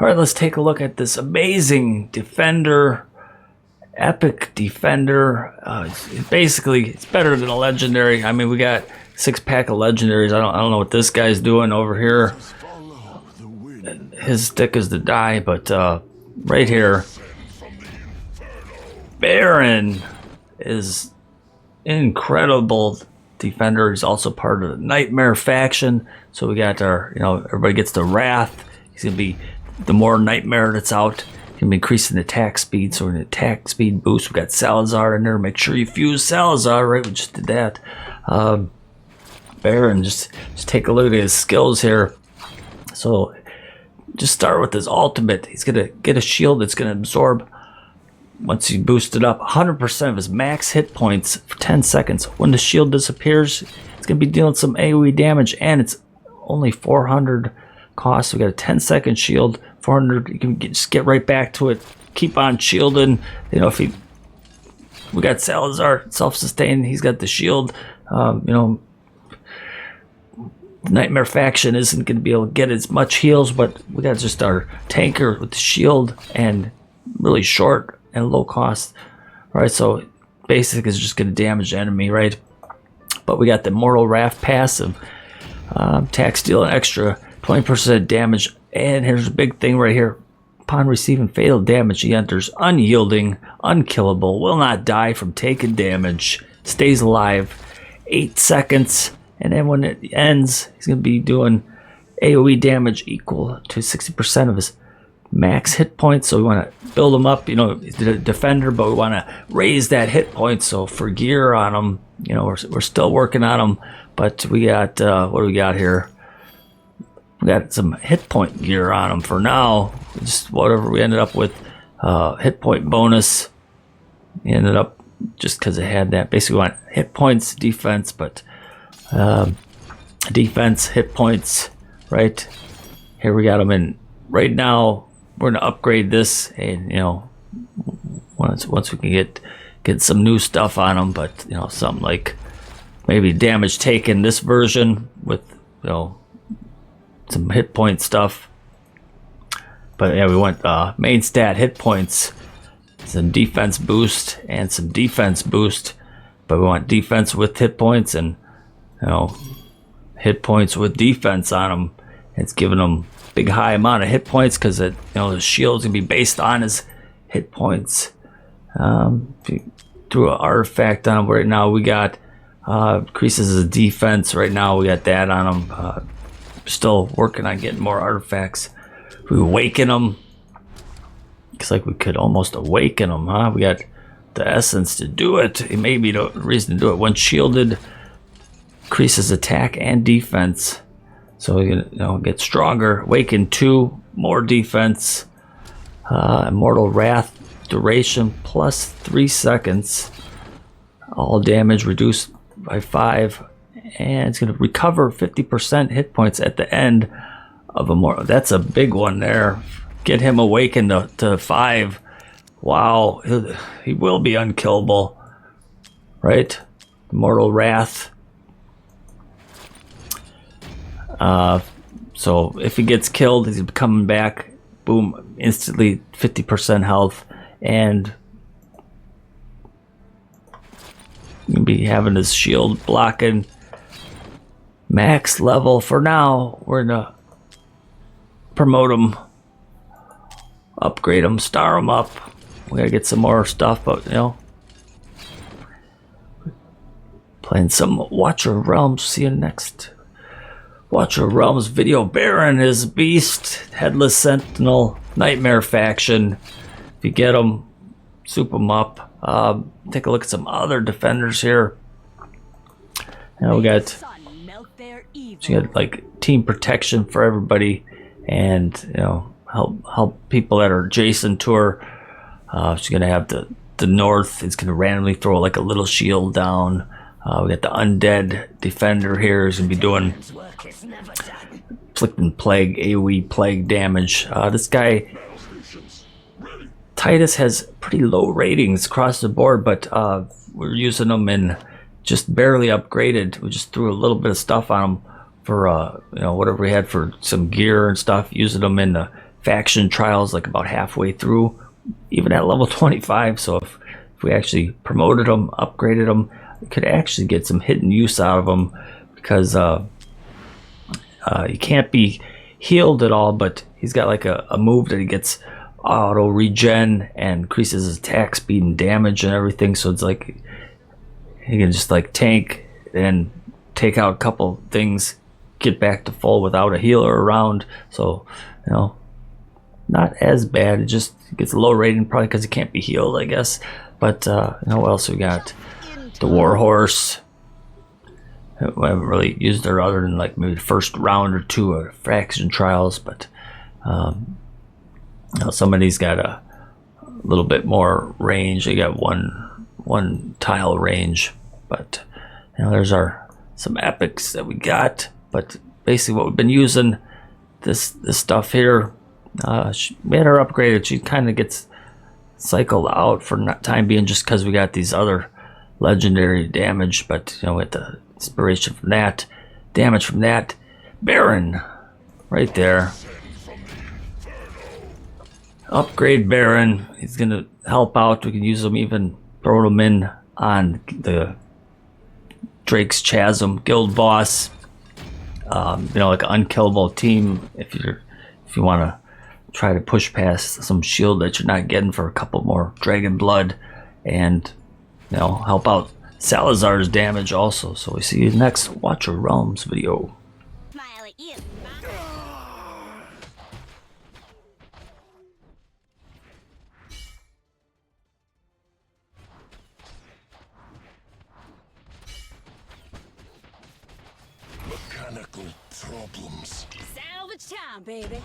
All right, let's take a look at this amazing defender, epic defender. Basically, it's better than a legendary. I mean, we got 6-pack of legendaries. I don't know what this guy's doing over here. His stick is to die, but right here, Baron is incredible defender. He's also part of the Nightmare faction. So we got our, everybody gets the Wrath. He's gonna be the more Nightmare that's out. He's gonna be increasing attack speed. So we're gonna attack speed boost. We got Salazar in there. Make sure you fuse Salazar. Right, we just did that. Baron, just take a look at his skills here. So just start with his ultimate. He's gonna get a shield that's gonna absorb, once you boost it up, 100% of his max hit points for 10 seconds. When the shield disappears, it's gonna be dealing some AoE damage, and it's only 400 cost. We got a 10-second shield, 400. You can just get right back to it. Keep on shielding. We got Salazar, self-sustained. He's got the shield. Nightmare faction isn't going to be able to get as much heals, but we got just our tanker with the shield and really short and low cost. All right, so basic is just going to damage the enemy, right? But we got the Mortal Wrath passive. Attack steal an extra 20% damage. And here's a big thing right here. Upon receiving fatal damage, he enters unyielding, unkillable, will not die from taking damage, stays alive 8 seconds. And then when it ends, he's going to be doing AoE damage equal to 60% of his max hit points. So we want to build him up. He's a defender, but we want to raise that hit point. So for gear on him, we're still working on him. But we got, what do we got here? We got some hit point gear on him for now. Just whatever we ended up with, hit point bonus. We ended up just because it had that. Basically, we want hit points, defense, but defense, hit points, right? Here we got them in. Right now, we're gonna upgrade this, and once we can get some new stuff on them, but something like maybe damage taken this version with some hit point stuff. But yeah, we want main stat hit points, some defense boost, and some defense boost. But we want defense with hit points and hit points with defense on them. It's giving them big high amount of hit points because the shield's gonna be based on his hit points. If you threw an artifact on him right now, we got increases his defense. Right now we got that on him. Still working on getting more artifacts. We awaken him. Looks like we could almost awaken him, huh? We got the essence to do it. It may be the reason to do it. When shielded, increases attack and defense. So we can get stronger. Awaken 2, more defense. Immortal Wrath duration plus 3 seconds. All damage reduced by 5. And it's going to recover 50% hit points at the end of a more. That's a big one there. Get him awakened to 5. Wow, he will be unkillable, right? Immortal Wrath. So if he gets killed, he's coming back. Boom, instantly 50% health, and you can be having his shield blocking. Max level for now. We're gonna promote him, upgrade him, star him up. We gotta get some more stuff, but playing some Watcher Realms. See you next Watcher Realms video. Baron is beast, headless sentinel, nightmare faction. If you get them, soup them up. Take a look at some other defenders here. Now we got. So you got like team protection for everybody, and help people that are adjacent to her. She's gonna have the north. It's gonna randomly throw like a little shield down. We got the undead defender here. He's gonna be doing inflicting plague, AoE plague damage. This guy Titus has pretty low ratings across the board, but we're using them in just barely upgraded. We just threw a little bit of stuff on them for whatever we had for some gear and stuff, using them in the faction trials like about halfway through, even at level 25. So if we actually promoted him, upgraded him, we could actually get some hidden use out of him, because he can't be healed at all, but he's got like a move that he gets auto regen and increases his attack speed and damage and everything. So it's like he can just like tank and take out a couple things, get back to full without a healer around. So, you know, not as bad. It just gets a low rating probably because it can't be healed, I guess. But you know what else we got? The Warhorse. I haven't really used her other than like maybe the first round or two of faction trials, but you know, some of these got a little bit more range. They got one tile range, but you know, there's some epics that we got. But basically, what we've been using this stuff here. We had her upgraded. She kind of gets cycled out for time being, just because we got these other legendary damage. But you know, with the inspiration from that, damage from that, Baron, right there. Upgrade Baron. He's gonna help out. We can use him, even throw him in on the Drake's Chasm guild boss. You know, like an unkillable team. If you want to try to push past some shield that you're not getting for a couple more dragon blood, and you know, help out Salazar's damage also. So we see you next Watcher Realms video. Smile at you. Mechanical problems. Salvage time, baby.